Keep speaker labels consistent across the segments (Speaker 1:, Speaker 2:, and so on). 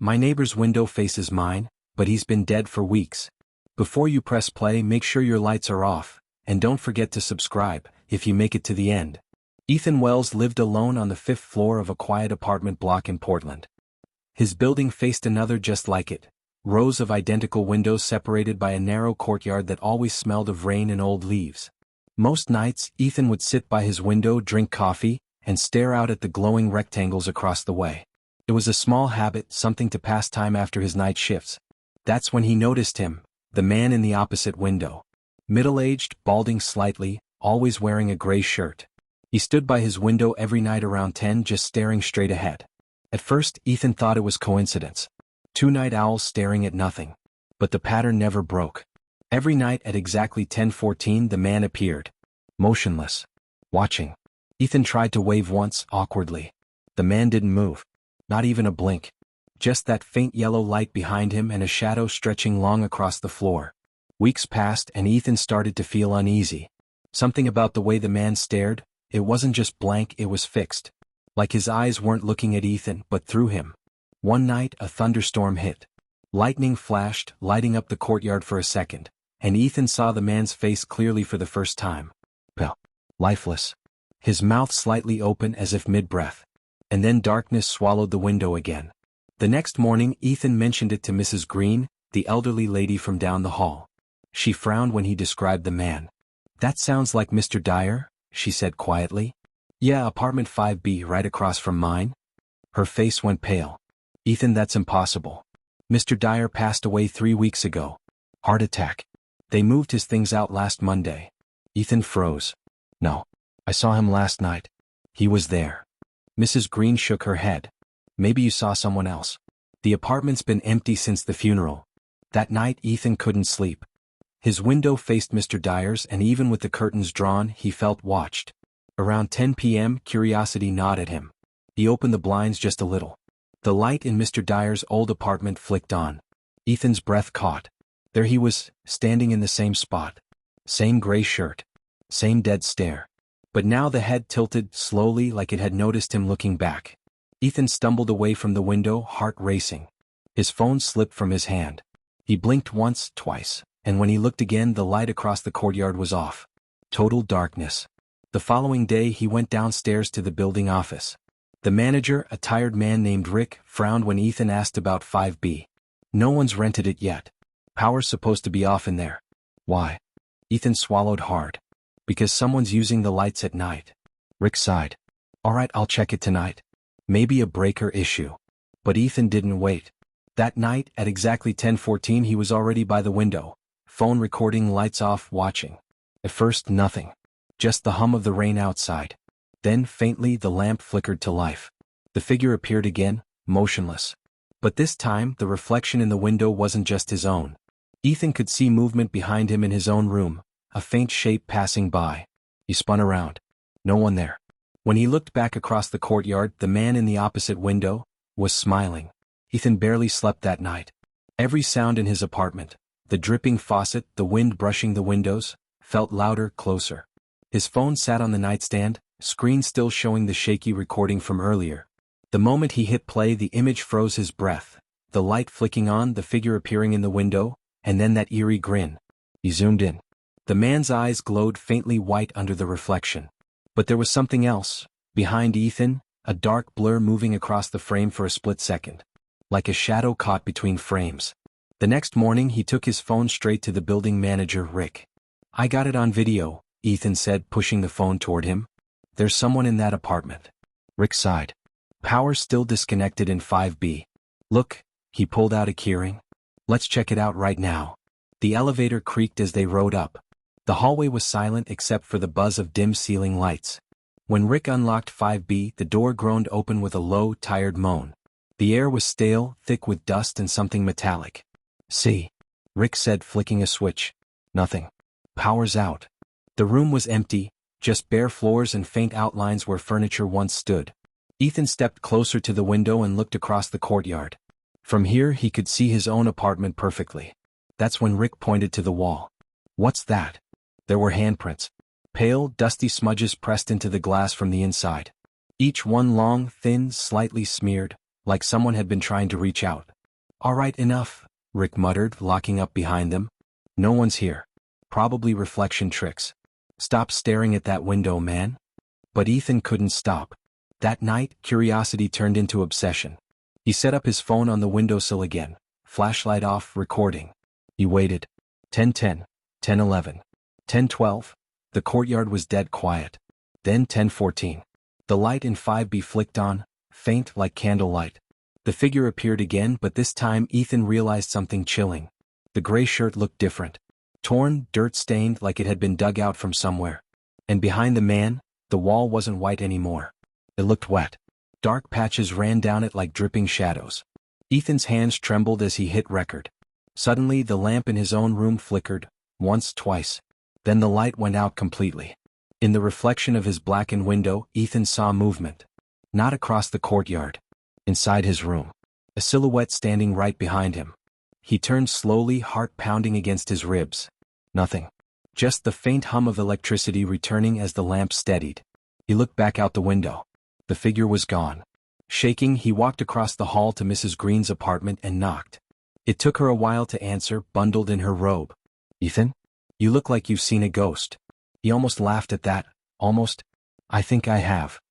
Speaker 1: My neighbor's window faces mine, but he's been dead for weeks. Before you press play, make sure your lights are off, and don't forget to subscribe, if you make it to the end. Ethan Wells lived alone on the 5th floor of a quiet apartment block in Portland. His building faced another just like it, rows of identical windows separated by a narrow courtyard that always smelled of rain and old leaves. Most nights, Ethan would sit by his window, drink coffee, and stare out at the glowing rectangles across the way. It was a small habit, something to pass time after his night shifts. That's when he noticed him, the man in the opposite window. Middle-aged, balding slightly, always wearing a gray shirt. He stood by his window every night around 10, just staring straight ahead. At first, Ethan thought it was coincidence. 2 night owls staring at nothing. But the pattern never broke. Every night at exactly 10:14 the man appeared. Motionless. Watching. Ethan tried to wave once, awkwardly. The man didn't move. Not even a blink. Just that faint yellow light behind him and a shadow stretching long across the floor. Weeks passed and Ethan started to feel uneasy. Something about the way the man stared, it wasn't just blank, it was fixed. Like his eyes weren't looking at Ethan, but through him. One night, a thunderstorm hit. Lightning flashed, lighting up the courtyard for a second, and Ethan saw the man's face clearly for the first time. Pale. Lifeless. His mouth slightly open as if mid-breath. And then darkness swallowed the window again. The next morning, Ethan mentioned it to Mrs. Green, the elderly lady from down the hall. She frowned when he described the man. "That sounds like Mr. Dyer," she said quietly. "Yeah, apartment 5B right across from mine." Her face went pale. "Ethan, that's impossible. Mr. Dyer passed away 3 weeks ago. Heart attack. They moved his things out last Monday." Ethan froze. "No. I saw him last night. He was there." Mrs. Green shook her head. "Maybe you saw someone else. The apartment's been empty since the funeral." That night Ethan couldn't sleep. His window faced Mr. Dyer's, and even with the curtains drawn, he felt watched. Around 10 p.m., curiosity gnawed at him. He opened the blinds just a little. The light in Mr. Dyer's old apartment flicked on. Ethan's breath caught. There he was, standing in the same spot. Same gray shirt. Same dead stare. But now the head tilted slowly, like it had noticed him looking back. Ethan stumbled away from the window, heart racing. His phone slipped from his hand. He blinked once, twice, and when he looked again, the light across the courtyard was off. Total darkness. The following day he went downstairs to the building office. The manager, a tired man named Rick, frowned when Ethan asked about 5B. "No one's rented it yet. Power's supposed to be off in there." "Why?" Ethan swallowed hard. "Because someone's using the lights at night." Rick sighed. "All right, I'll check it tonight. Maybe a breaker issue." But Ethan didn't wait. That night, at exactly 10:14, he was already by the window, phone recording, lights off, watching. At first, nothing. Just the hum of the rain outside. Then, faintly, the lamp flickered to life. The figure appeared again, motionless. But this time, the reflection in the window wasn't just his own. Ethan could see movement behind him in his own room, a faint shape passing by. He spun around. No one there. When he looked back across the courtyard, the man in the opposite window was smiling. Ethan barely slept that night. Every sound in his apartment, the dripping faucet, the wind brushing the windows, felt louder, closer. His phone sat on the nightstand, screen still showing the shaky recording from earlier. The moment he hit play, the image froze his breath, the light flicking on, the figure appearing in the window, and then that eerie grin. He zoomed in. The man's eyes glowed faintly white under the reflection. But there was something else. Behind Ethan, a dark blur moving across the frame for a split second. Like a shadow caught between frames. The next morning he took his phone straight to the building manager, Rick. "I got it on video," Ethan said, pushing the phone toward him. "There's someone in that apartment." Rick sighed. "Power still disconnected in 5B. Look," he pulled out a keyring. "Let's check it out right now." The elevator creaked as they rode up. The hallway was silent except for the buzz of dim ceiling lights. When Rick unlocked 5B, the door groaned open with a low, tired moan. The air was stale, thick with dust and something metallic. "See," Rick said, flicking a switch. "Nothing. Power's out." The room was empty, just bare floors and faint outlines where furniture once stood. Ethan stepped closer to the window and looked across the courtyard. From here he could see his own apartment perfectly. That's when Rick pointed to the wall. "What's that?" There were handprints. Pale, dusty smudges pressed into the glass from the inside. Each one long, thin, slightly smeared, like someone had been trying to reach out. All right, enough, Rick muttered, locking up behind them. No one's here. Probably reflection tricks. Stop staring at that window, man. But Ethan couldn't stop. That night, curiosity turned into obsession. He set up his phone on the windowsill again, flashlight off, recording. He waited. 10:10, 10:11, 10:12. The courtyard was dead quiet. Then 10:14. The light in 5B flicked on, faint like candlelight. The figure appeared again, but this time Ethan realized something chilling. The gray shirt looked different. Torn, dirt-stained, like it had been dug out from somewhere. And behind the man, the wall wasn't white anymore. It looked wet. Dark patches ran down it like dripping shadows. Ethan's hands trembled as he hit record. Suddenly the lamp in his own room flickered, once, twice. Then the light went out completely. In the reflection of his blackened window, Ethan saw movement. Not across the courtyard. Inside his room. A silhouette standing right behind him. He turned slowly, heart pounding against his ribs. Nothing. Just the faint hum of electricity returning as the lamp steadied. He looked back out the window. The figure was gone. Shaking, he walked across the hall to Mrs. Green's apartment and knocked. It took her a while to answer, bundled in her robe. Ethan? You look like you've seen a ghost. He almost laughed at that. Almost. I think I have.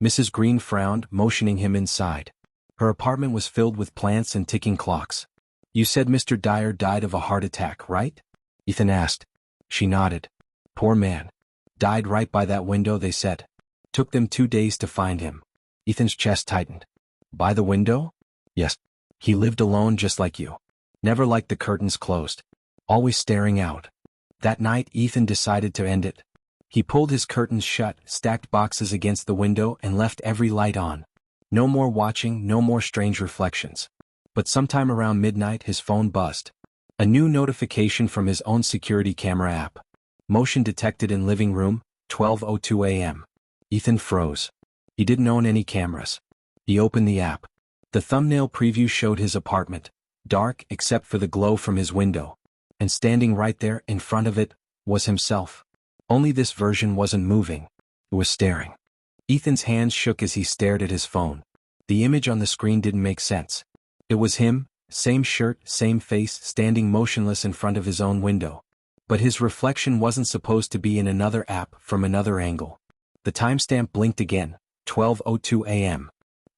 Speaker 1: Mrs. Green frowned, motioning him inside. Her apartment was filled with plants and ticking clocks. You said Mr. Dyer died of a heart attack, right? Ethan asked. She nodded. Poor man. Died right by that window, they said. Took them 2 days to find him. Ethan's chest tightened. By the window? Yes. He lived alone just like you. Never liked the curtains closed. Always staring out. That night Ethan decided to end it. He pulled his curtains shut, stacked boxes against the window, and left every light on. No more watching, no more strange reflections. But sometime around midnight his phone buzzed. A new notification from his own security camera app. Motion detected in living room, 12:02 a.m. Ethan froze. He didn't own any cameras. He opened the app. The thumbnail preview showed his apartment, dark except for the glow from his window. And standing right there in front of it was himself. Only this version wasn't moving. It was staring. Ethan's hands shook as he stared at his phone. The image on the screen didn't make sense. It was him, same shirt, same face, standing motionless in front of his own window. But his reflection wasn't supposed to be in another app from another angle. The timestamp blinked again, 12:02 a.m.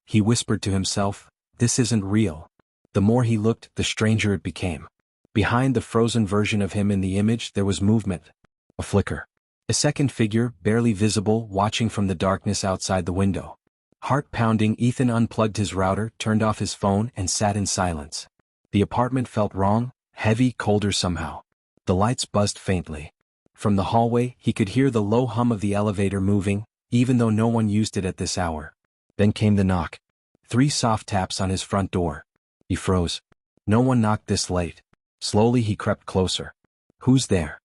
Speaker 1: He whispered to himself, this isn't real. The more he looked, the stranger it became. Behind the frozen version of him in the image there was movement. A flicker. A second figure, barely visible, watching from the darkness outside the window. Heart pounding, Ethan unplugged his router, turned off his phone, and sat in silence. The apartment felt wrong, heavy, colder somehow. The lights buzzed faintly. From the hallway, he could hear the low hum of the elevator moving, even though no one used it at this hour. Then came the knock. 3 soft taps on his front door. He froze. No one knocked this late. Slowly he crept closer. Who's there?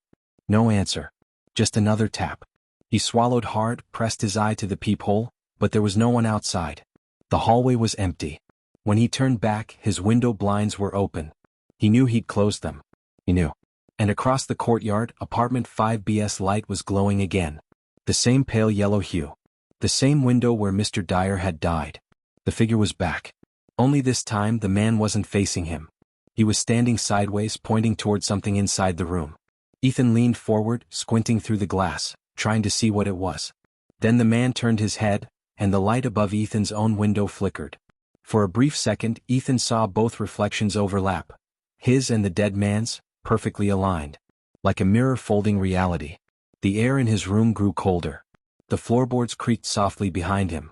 Speaker 1: No answer. Just another tap. He swallowed hard, pressed his eye to the peephole, but there was no one outside. The hallway was empty. When he turned back, his window blinds were open. He knew he'd closed them. He knew. And across the courtyard, apartment 5B's light was glowing again. The same pale yellow hue. The same window where Mr. Dyer had died. The figure was back. Only this time the man wasn't facing him. He was standing sideways, pointing toward something inside the room. Ethan leaned forward, squinting through the glass, trying to see what it was. Then the man turned his head, and the light above Ethan's own window flickered. For a brief second, Ethan saw both reflections overlap. His and the dead man's, perfectly aligned. Like a mirror folding reality. The air in his room grew colder. The floorboards creaked softly behind him.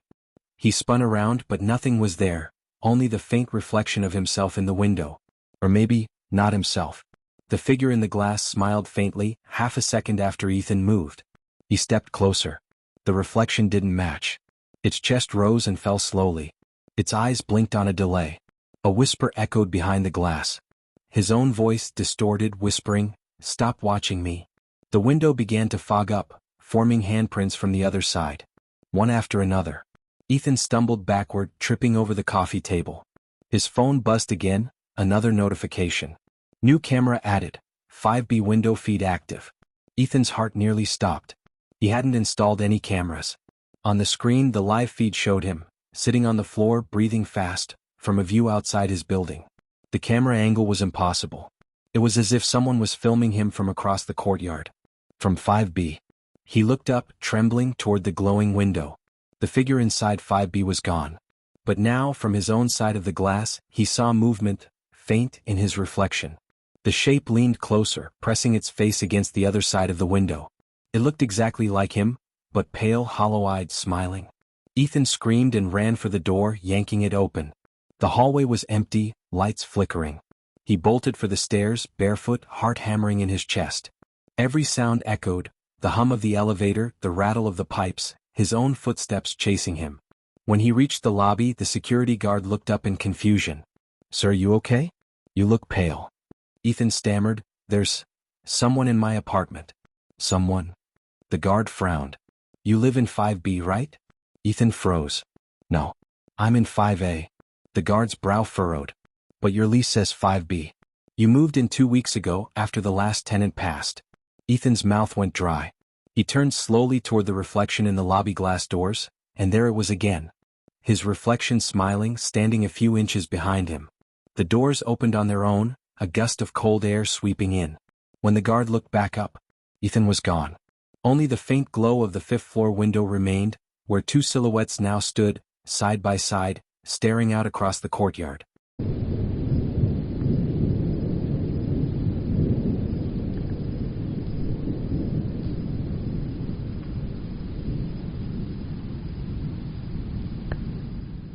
Speaker 1: He spun around, but nothing was there, only the faint reflection of himself in the window. Or maybe, not himself. The figure in the glass smiled faintly, half a second after Ethan moved. He stepped closer. The reflection didn't match. Its chest rose and fell slowly. Its eyes blinked on a delay. A whisper echoed behind the glass. His own voice, distorted, whispering, "Stop watching me." The window began to fog up, forming handprints from the other side. One after another. Ethan stumbled backward, tripping over the coffee table. His phone buzzed again, another notification. New camera added. 5B window feed active. Ethan's heart nearly stopped. He hadn't installed any cameras. On the screen the live feed showed him, sitting on the floor, breathing fast, from a view outside his building. The camera angle was impossible. It was as if someone was filming him from across the courtyard. From 5B. He looked up, trembling, toward the glowing window. The figure inside 5B was gone. But now, from his own side of the glass, he saw movement, faint in his reflection. The shape leaned closer, pressing its face against the other side of the window. It looked exactly like him, but pale, hollow-eyed, smiling. Ethan screamed and ran for the door, yanking it open. The hallway was empty, lights flickering. He bolted for the stairs, barefoot, heart hammering in his chest. Every sound echoed, the hum of the elevator, the rattle of the pipes, his own footsteps chasing him. When he reached the lobby, the security guard looked up in confusion. "Sir, you okay? You look pale." Ethan stammered, "There's someone in my apartment." "Someone?" The guard frowned. "You live in 5B, right?" Ethan froze. "No. I'm in 5A." The guard's brow furrowed. "But your lease says 5B. You moved in 2 weeks ago, after the last tenant passed." Ethan's mouth went dry. He turned slowly toward the reflection in the lobby glass doors, and there it was again. His reflection smiling, standing a few inches behind him. The doors opened on their own, a gust of cold air sweeping in. When the guard looked back up, Ethan was gone. Only the faint glow of the fifth-floor window remained, where two silhouettes now stood, side by side, staring out across the courtyard.